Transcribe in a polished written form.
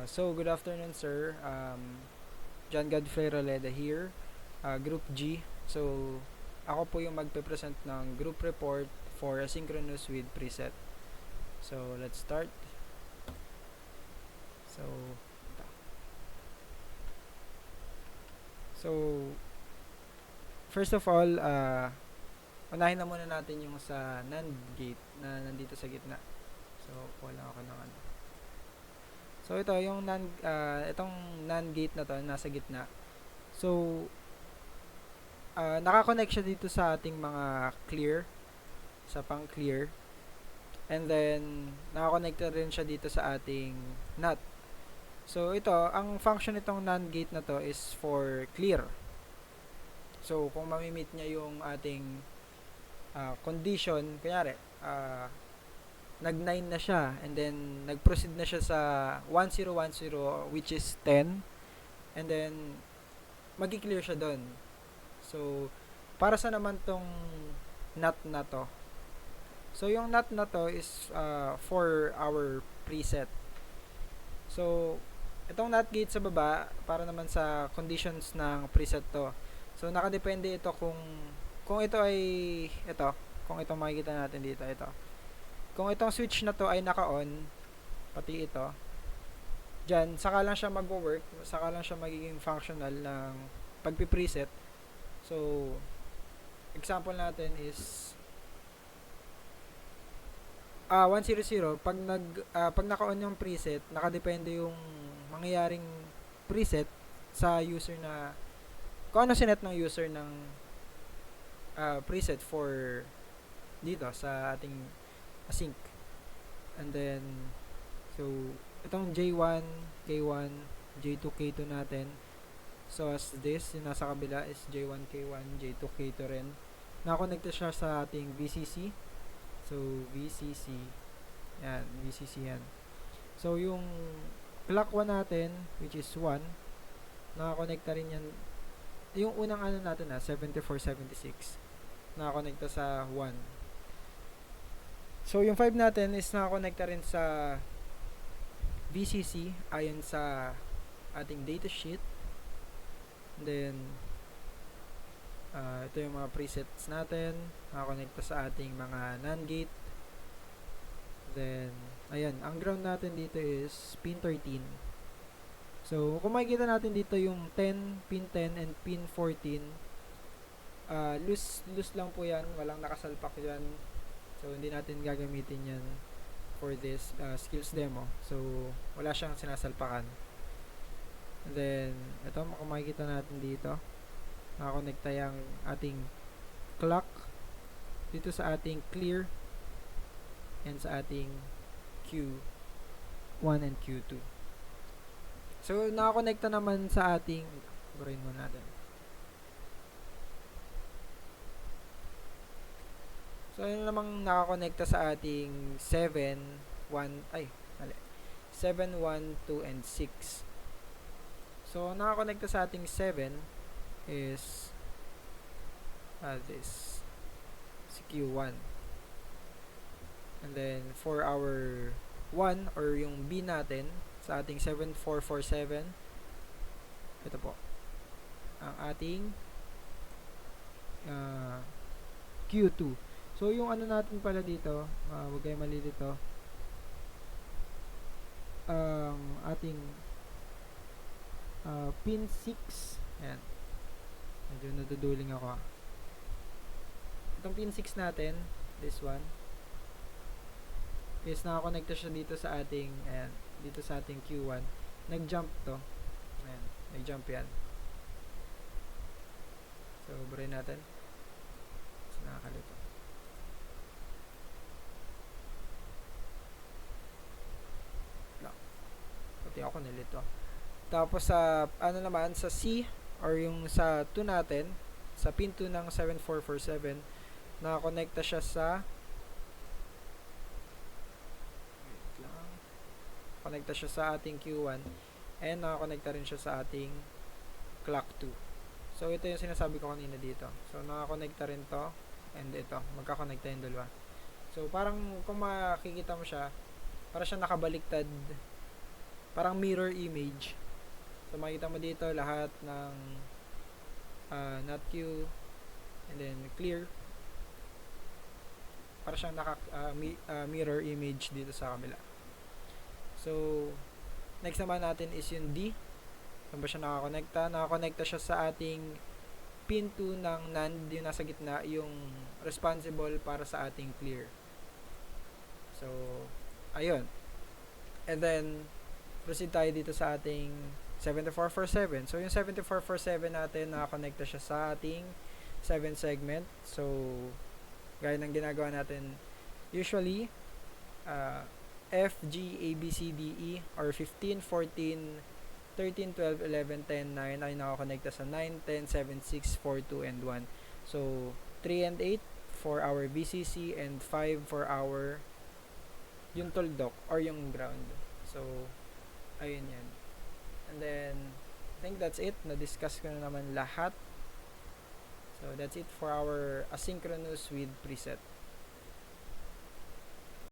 So, good afternoon, sir. John Godfrey Roleda here, Group G. So, ako po yung magpe-present ng group report for asynchronous with preset. So, let's start. So, so first of all, unahin na muna natin yung sa NAND gate na nandito sa gitna. So, wala ako ng ano. So ito yung itong NAND gate na to nasa gitna. So naka-connect siya dito sa ating mga clear, sa pang clear. And then naka-connect rin siya dito sa ating NOT. So ito, ang function nitong NAND gate na to is for clear. So kung mamimit niya yung ating condition, kunyari nag-9 na siya and then nag-proceed na siya sa 1010 which is 10 and then magi-clear siya doon. So para sa naman tong NOT na to. So yung NOT na to is for our preset. So itong NOT gate sa baba para naman sa conditions ng preset to. So nakadepende ito kung ito ay kung ito makikita natin dito, ito. Kung itong switch na to ay naka-on, pati ito, dyan, saka lang siya mag-work, saka lang siya magiging functional ng pagpipreset. So, example natin is 100, pag naka-on yung preset, nakadepende yung mangyayaring preset sa user na kung ano sinet ng user ng preset for dito sa ating async. And then so itong J1, K1, J2, K2 natin. So as this, yung nasa kabila is J1, K1, J2, K2 rin. Nakakonekta siya sa ating VCC. So VCC. Yan, VCC yan. So yung clock 1 natin, which is 1, nakakonekta rin yan. Yung unang ano natin 7476. Nakakonekta sa 1. So, yung 5 natin is nakakonekta rin sa VCC ayon sa ating datasheet. Then, ito yung mga presets natin. Nakakonekta sa ating mga NAND gate. Then, ayan. Ang ground natin dito is pin 13. So, kung makikita natin dito yung 10, pin 10, and pin 14, loose lang po yan. Walang nakasalpak dyan. So, hindi natin gagamitin yan for this skills demo. So, wala siyang sinasalpakan. And then, ito, kung makikita natin dito, nakakonekta yung ating clock dito sa ating clear and sa ating Q1 and Q2. So, nakakonekta naman sa ating, burahin mo natin. So, yun namang nakakonekta sa ating 7, 1, 2, and 6. So, nakakonekta sa ating 7 is this, si Q1. And then, for our 1, or yung B natin, sa ating 7447, ito po, ang ating Q2. So, yung ano natin pala dito, huwag kayo mali dito, ating pin 6, ayan, medyo naduduling ako. Itong pin 6 natin, this one, is nakakonekta siya dito sa ating, ayan, dito sa ating Q1. Nag-jump to, ayan, nag-jump yan. So, burahin natin. So, nakakalito. Ako nilito. Tapos sa ano naman sa C or yung sa 2 natin, sa pin 2 ng 7447, nakakonekta siya sa konekta siya sa ating Q1 and nakakonekta rin siya sa ating clock 2. So ito yung sinasabi ko kanina dito. So nakakonekta rin to and ito, magkakonekta yung dalawa. So parang kung makikita mo siya, para siya nakabaliktad parang mirror image. So makita mo dito lahat ng not queue and then clear. Para siyang mirror image dito sa kabila. So next naman natin is yung D. Saan ba siya nakakonekta? Nakakonekta siya sa ating pin 2 ng NAND, yung nasa gitna, yung responsible para sa ating clear. So, ayun. And then, proceed tayo dito sa ating 7447. So, yung 7447 natin, nakakonekta siya sa ating 7 segment. So, gaya ng ginagawa natin usually, F, G, A, B, C, D, E, or 15, 14, 13, 12, 11, 10, 9 ay nakakonekta sa 9, 10, 7, 6, 4, 2, and 1. So, 3 and 8 for our VCC and 5 for our yung tuldok or yung ground. So, ayun yan. And then, I think that's it. Na-discuss ko na naman lahat. So, that's it for our asynchronous with preset.